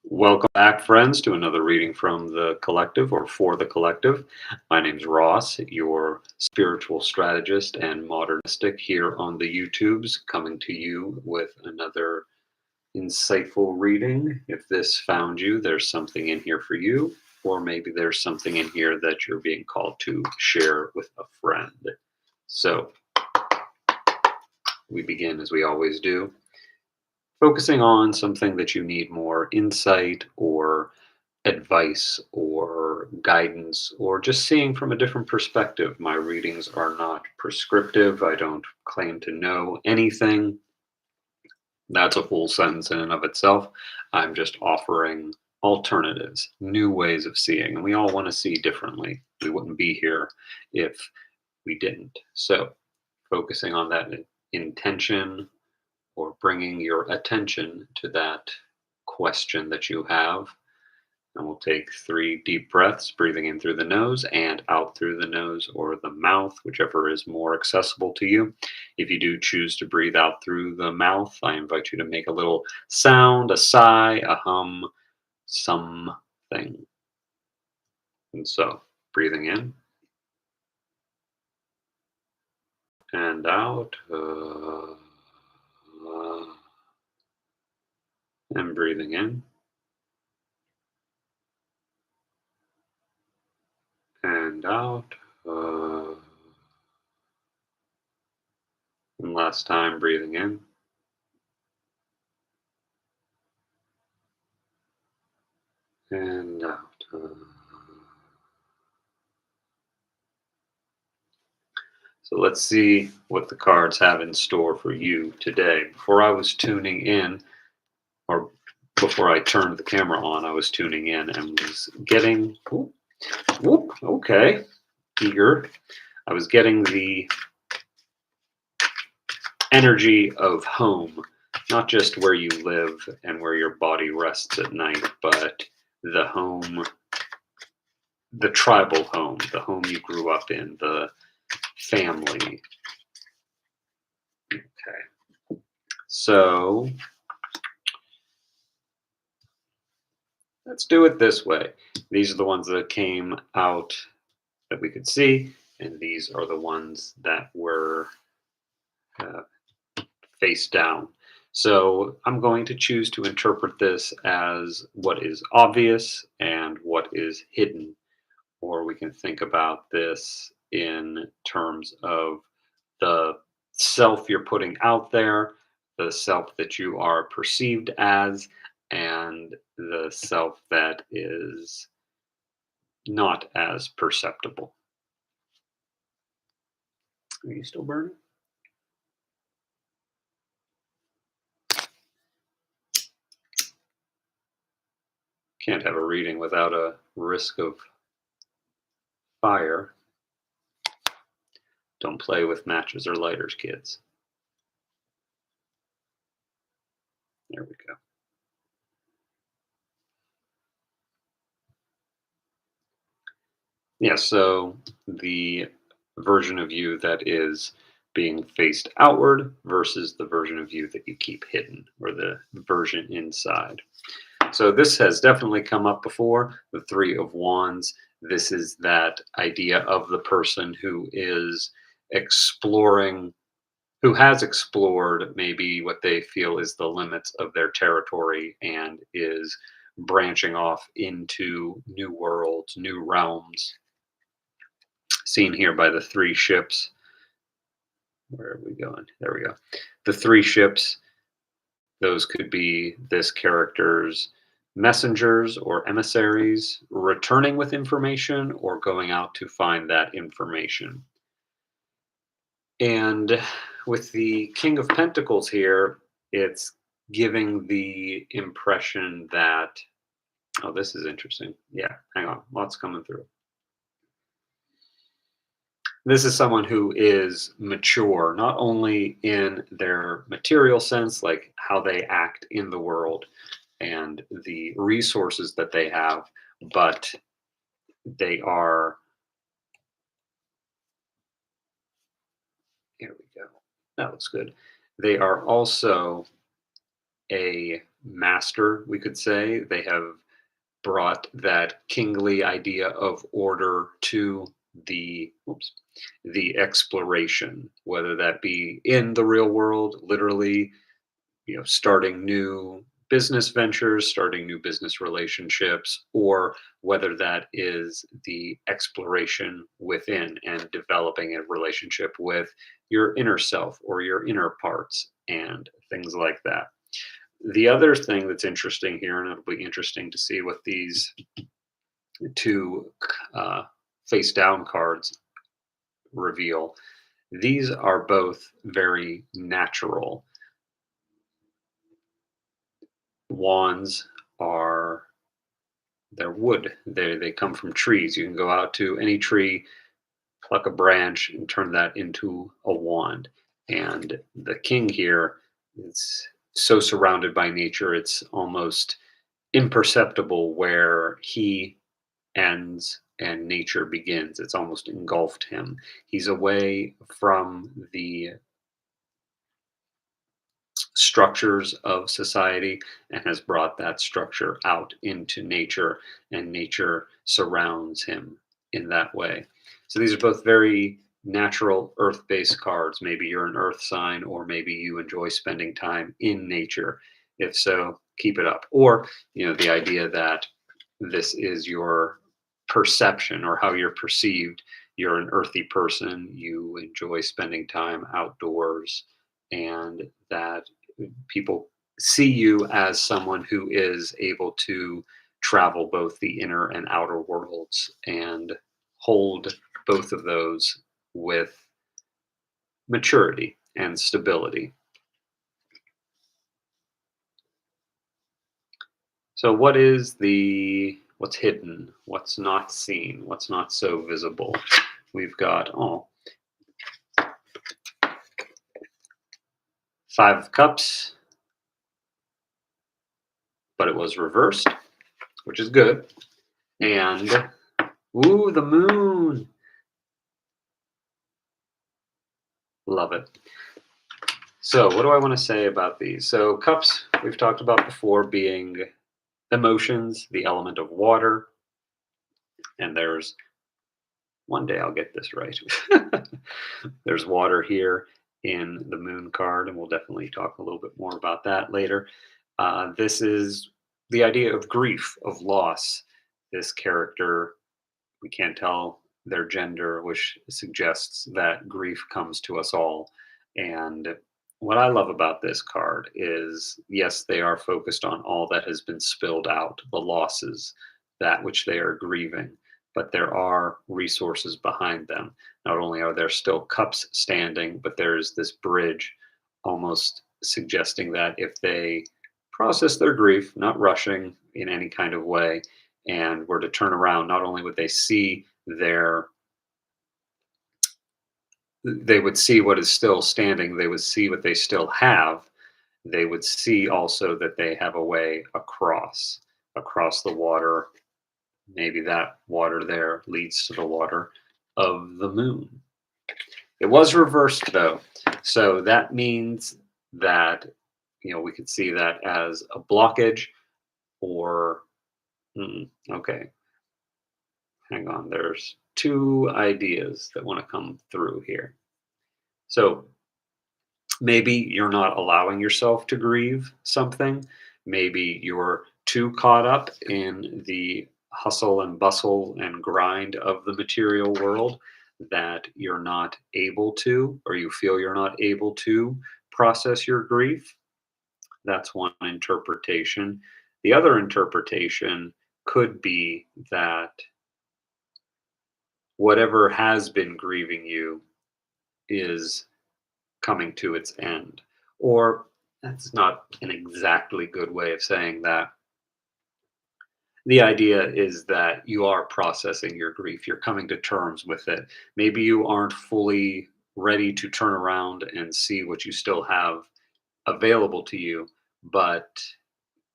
Welcome back, friends, to another reading from the collective or for the collective. My name's Ross, your spiritual strategist and modernistic here on the YouTubes, coming to you with another insightful reading. If this found you, there's something in here for you, or maybe there's something in here that you're being called to share with a friend. So we begin as we always do, focusing on something that you need more insight or advice or guidance or just seeing from a different perspective. My readings are not prescriptive. I don't claim to know anything. That's a full sentence in and of itself. I'm just offering alternatives, new ways of seeing, and we all want to see differently. We wouldn't be here if we didn't. So, focusing on that intention or bringing your attention to that question that you have. And we'll take 3 deep breaths, breathing in through the nose and out through the nose or the mouth, whichever is more accessible to you. If you do choose to breathe out through the mouth, I invite you to make a little sound, a sigh, a hum, something. And so, breathing in and out, and breathing in and out. And last time, breathing in and out. So let's see what the cards have in store for you today. Before I was tuning in, or before I turned the camera on, I was tuning in and was getting, okay, eager. I was getting the energy of home, not just where you live and where your body rests at night, but the home, the tribal home, the home you grew up in, the family. Okay. So let's do it this way. These are the ones that came out that we could see, and these are the ones that were uh, face down. So I'm going to choose to interpret this as what is obvious and what is hidden. Or we can think about this in terms of the self you're putting out there, the self that you are perceived as, and the self that is not as perceptible. Are you still burning? Can't have a reading without a risk of fire. Don't play with matches or lighters, kids. There we go. Yeah, so the version of you that is being faced outward versus the version of you that you keep hidden, or the version inside. So this has definitely come up before, the Three of Wands. This is that idea of the person who is exploring, who has explored maybe what they feel is the limits of their territory and is branching off into new worlds, new realms, seen here by the 3 ships. Where are we going? There we go. The 3 ships, those could be this character's messengers or emissaries returning with information or going out to find that information. And with the King of Pentacles here, it's giving the impression that, oh, this is interesting. Yeah, hang on, lots coming through. This is someone who is mature, not only in their material sense, like how they act in the world and the resources that they have, but they are, here we go, that looks good. They are also a master, we could say. They have brought that kingly idea of order to the exploration, whether that be in the real world, literally, starting new business ventures, starting new business relationships, or whether that is the exploration within and developing a relationship with your inner self or your inner parts and things like that. The other thing that's interesting here, and it'll be interesting to see what these two uh, face down cards reveal, these are both very natural. Wands are they're wood. They come from trees. You can go out to any tree, pluck a branch, and turn that into a wand. And the king here is so surrounded by nature, it's almost imperceptible where he ends and nature begins. It's almost engulfed him. He's away from the structures of society and has brought that structure out into nature, and nature surrounds him in that way. So these are both very natural earth based cards. Maybe you're an earth sign, or maybe you enjoy spending time in nature. If so, keep it up. Or, the idea that this is your perception or how you're perceived. You're an earthy person, you enjoy spending time outdoors, and that people see you as someone who is able to travel both the inner and outer worlds and hold both of those with maturity and stability. So what's hidden, what's not seen, what's not so visible? We've got Five of Cups, but it was reversed, which is good. And ooh, the moon. Love it. So, what do I want to say about these? So, cups, we've talked about before, being emotions, the element of water. And there's one day I'll get this right. There's water here in the moon card, and we'll definitely talk a little bit more about that later. This is the idea of grief, of loss. This character, we can't tell their gender, which suggests that grief comes to us all. And what I love about this card is, yes, they are focused on all that has been spilled out, the losses, that which they are grieving, but there are resources behind them. Not only are there still cups standing, but there's this bridge, almost suggesting that if they process their grief, not rushing in any kind of way, and were to turn around, not only would they would see what is still standing, they would see what they still have, they would see also that they have a way across the water. Maybe that water there leads to the water of the moon. It was reversed though, so that means that we could see that as a blockage, or okay, hang on, there's two ideas that want to come through here. So maybe you're not allowing yourself to grieve something. Maybe you're too caught up in the hustle and bustle and grind of the material world that you're not able to, or you feel you're not able to process your grief. That's one interpretation. The other interpretation could be that whatever has been grieving you is coming to its end. Or that's not an exactly good way of saying that. The idea is that you are processing your grief, you're coming to terms with it. Maybe you aren't fully ready to turn around and see what you still have available to you, but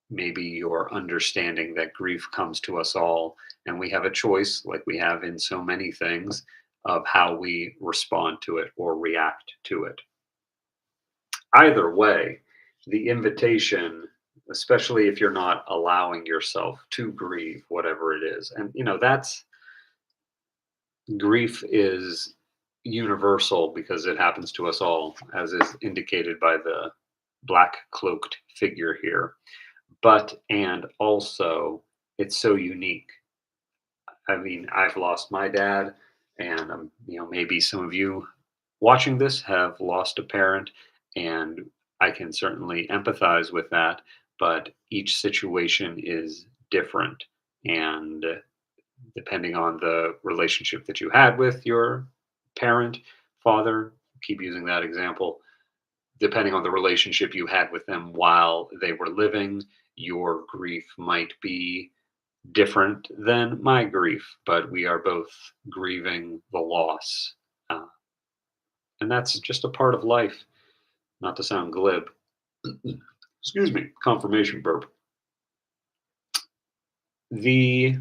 maybe you're understanding that grief comes to us all, and we have a choice, like we have in so many things, of how we respond to it or react to it. Either way, the invitation, especially if you're not allowing yourself to grieve whatever it is. And that's grief is universal because it happens to us all, as is indicated by the black cloaked figure here. But and also it's so unique. I mean, I've lost my dad, and maybe some of you watching this have lost a parent, and I can certainly empathize with that. But each situation is different, and depending on the relationship that you had with your parent, father, keep using that example, depending on the relationship you had with them while they were living, your grief might be different than my grief, but we are both grieving the loss. Uh, and that's just a part of life, not to sound glib. Excuse me, confirmation burp. The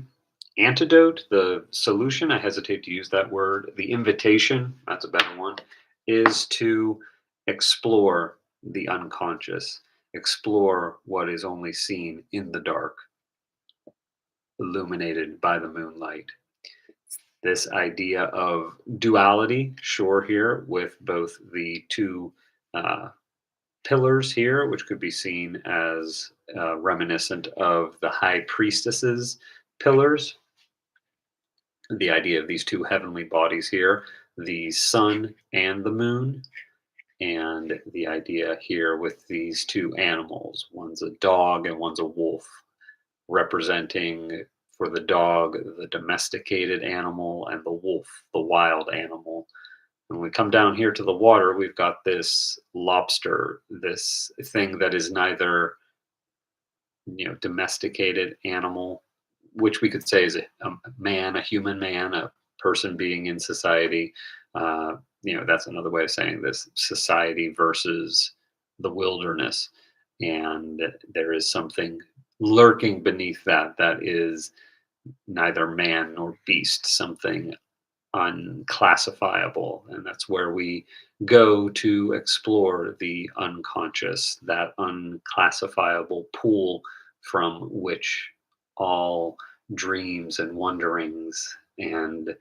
antidote, the solution, I hesitate to use that word, the invitation, that's a better one, is to explore the unconscious, explore what is only seen in the dark, illuminated by the moonlight. This idea of duality, sure, here with both the two uh, pillars here, which could be seen as reminiscent of the high priestess's pillars, the idea of these two heavenly bodies here, the sun and the moon, and the idea here with these two animals. One's a dog and one's a wolf, representing for the dog the domesticated animal and the wolf the wild animal. When we come down here to the water, we've got this lobster, this thing that is neither domesticated animal, which we could say is a man, a human man, a person being in society. That's another way of saying this: society versus the wilderness. And there is something lurking beneath that is neither man nor beast, something unclassifiable. And that's where we go to explore the unconscious, that unclassifiable pool from which all dreams and wonderings and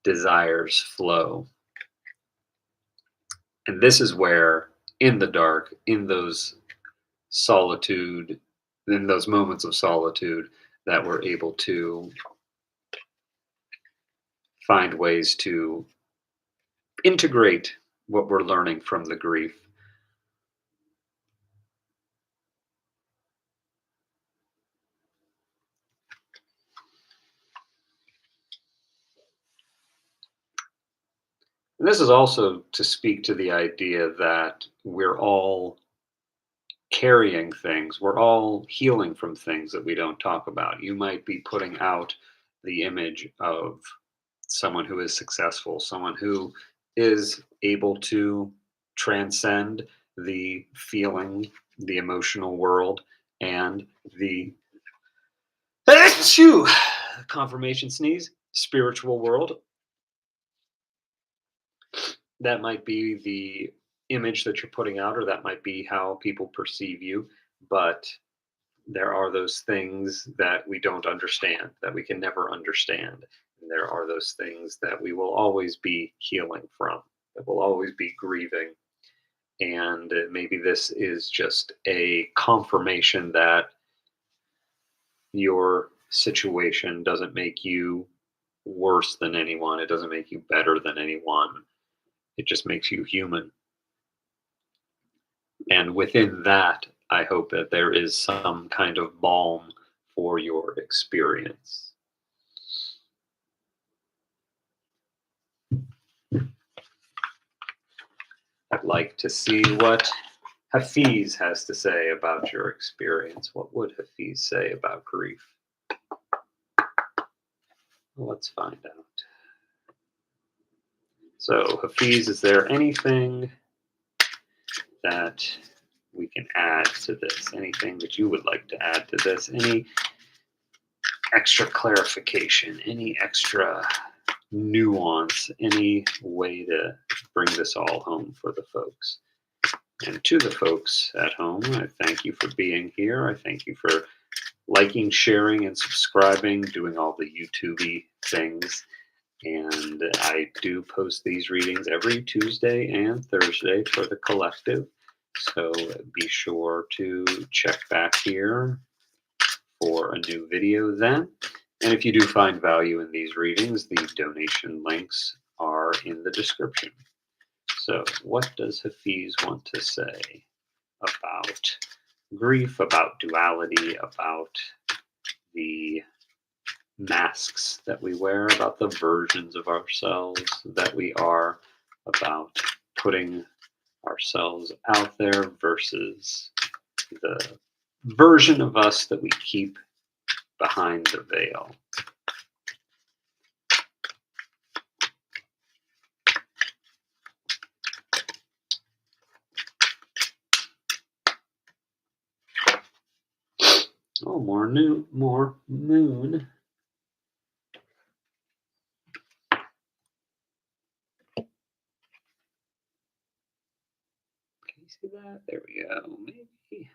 desires flow. And this is where, in the dark, in those solitude, in those moments of solitude, that we're able to find ways to integrate what we're learning from the grief. And this is also to speak to the idea that we're all carrying things, we're all healing from things that we don't talk about. You might be putting out the image of someone who is successful, someone who is able to transcend the feeling, the emotional world, and the Achoo! Confirmation sneeze, spiritual world. That might be the image that you're putting out, or that might be how people perceive you. But there are those things that we don't understand, that we can never understand. And there are those things that we will always be healing from, that will always be grieving. And maybe this is just a confirmation that your situation doesn't make you worse than anyone. It doesn't make you better than anyone. It just makes you human. And within that, I hope that there is some kind of balm for your experience. I'd like to see what Hafiz has to say about your experience. What would Hafiz say about grief? Let's find out. So, Hafiz, is there anything that we can add to this? Anything that you would like to add to this? Any extra clarification? Any extra nuance? Any way to bring this all home for the folks? And to the folks at home, I thank you for being here. I thank you for liking, sharing, and subscribing, doing all the YouTubey things. And I do post these readings every Tuesday and Thursday for the collective. So be sure to check back here for a new video then. And if you do find value in these readings, the donation links are in the description. So, what does Hafiz want to say about grief, about duality, about the masks that we wear, about the versions of ourselves that we are, about putting ourselves out there versus the version of us that we keep behind the veil? Oh, more moon. Can you see that? There we go. Maybe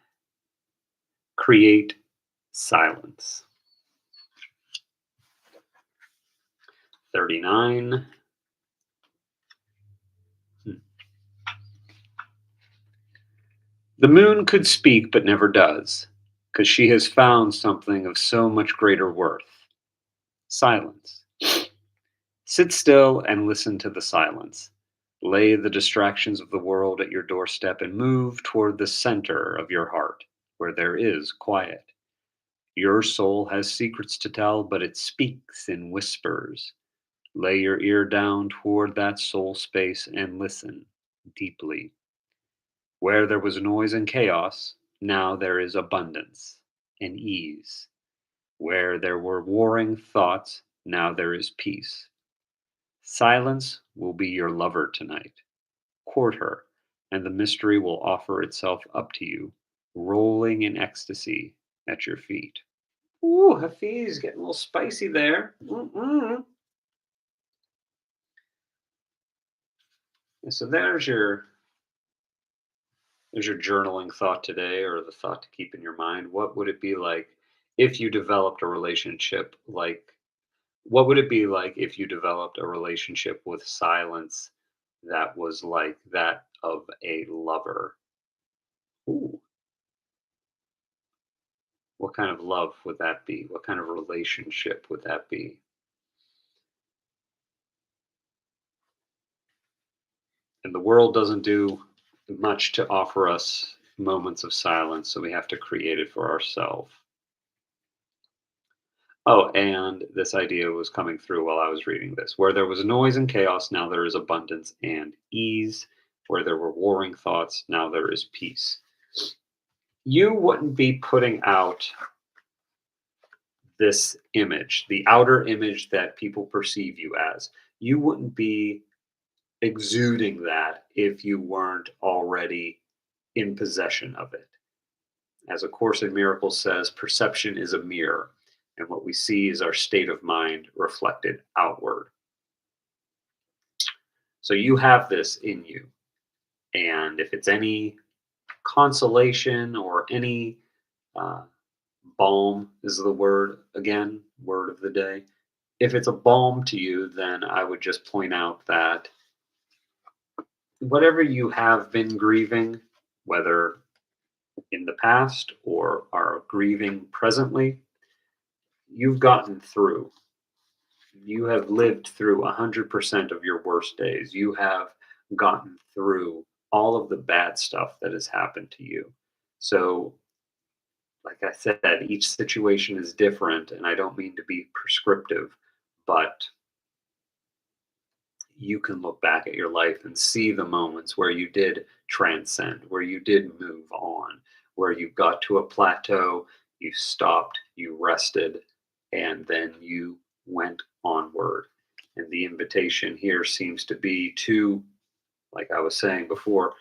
create silence. 39. Hmm. The moon could speak but never does, because she has found something of so much greater worth: silence. Sit still and listen to the silence. Lay the distractions of the world at your doorstep and move toward the center of your heart, where there is quiet. Your soul has secrets to tell, but it speaks in whispers. Lay your ear down toward that soul space and listen deeply. Where there was noise and chaos, now there is abundance and ease. Where there were warring thoughts, now there is peace. Silence will be your lover tonight. Court her, and the mystery will offer itself up to you, rolling in ecstasy at your feet. Ooh, Hafiz, getting a little spicy there. Mm-mm. And so there's your journaling thought today, or the thought to keep in your mind. What would it be like if you developed a relationship like what would it be like if you developed a relationship with silence that was like that of a lover? Ooh, what kind of love would that be? What kind of relationship would that be? And the world doesn't do much to offer us moments of silence, so we have to create it for ourselves. Oh, and this idea was coming through while I was reading this. Where there was noise and chaos, now there is abundance and ease. Where there were warring thoughts, now there is peace. You wouldn't be putting out this image, the outer image that people perceive you as. You wouldn't be exuding that if you weren't already in possession of it. As A Course in Miracles says, perception is a mirror, and what we see is our state of mind reflected outward. So you have this in you. And if it's any consolation or any uh, balm, is the word again, word of the day. If it's a balm to you, then I would just point out that whatever you have been grieving, whether in the past or are grieving presently, you've gotten through. You have lived through 100% of your worst days. You have gotten through all of the bad stuff that has happened to you. So, like I said, each situation is different, and I don't mean to be prescriptive, but you can look back at your life and see the moments where you did transcend, where you did move on, where you got to a plateau, you stopped, you rested, and then you went onward. And the invitation here seems to be to, like I was saying before,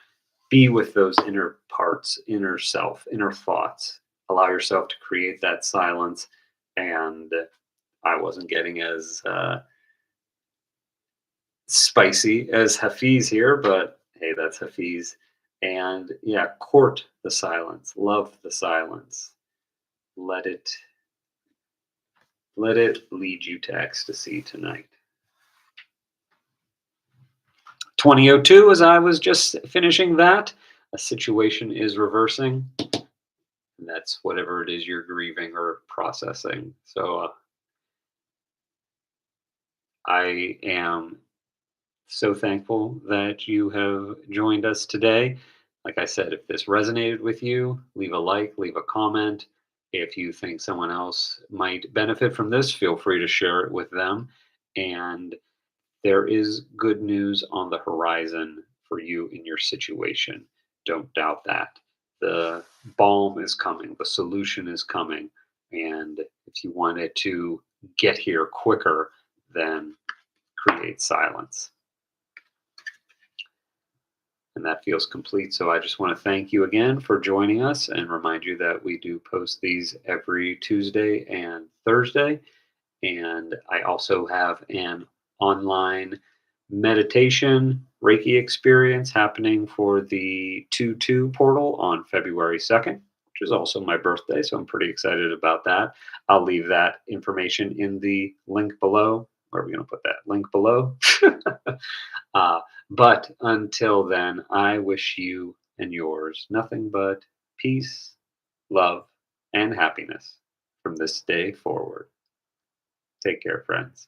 be with those inner parts, inner self, inner thoughts. Allow yourself to create that silence. And I wasn't getting as spicy as Hafiz here, but hey, that's Hafiz. And yeah, court the silence, love the silence. Let it let it lead you to ecstasy tonight. 2002, as I was just finishing that, a situation is reversing. And that's whatever it is you're grieving or processing. So I am so thankful that you have joined us today. Like I said, if this resonated with you, leave a like, leave a comment. If you think someone else might benefit from this, feel free to share it with them. And there is good news on the horizon for you in your situation. Don't doubt that. The balm is coming, the solution is coming. And if you want it to get here quicker, then create silence. And that feels complete. So I just want to thank you again for joining us and remind you that we do post these every Tuesday and Thursday. And I also have an online meditation Reiki experience happening for the 2/2 portal on February 2nd, which is also my birthday. So I'm pretty excited about that. I'll leave that information in the link below. Where are we going to put that? Link below. uh, but until then, I wish you and yours nothing but peace, love, and happiness from this day forward. Take care, friends.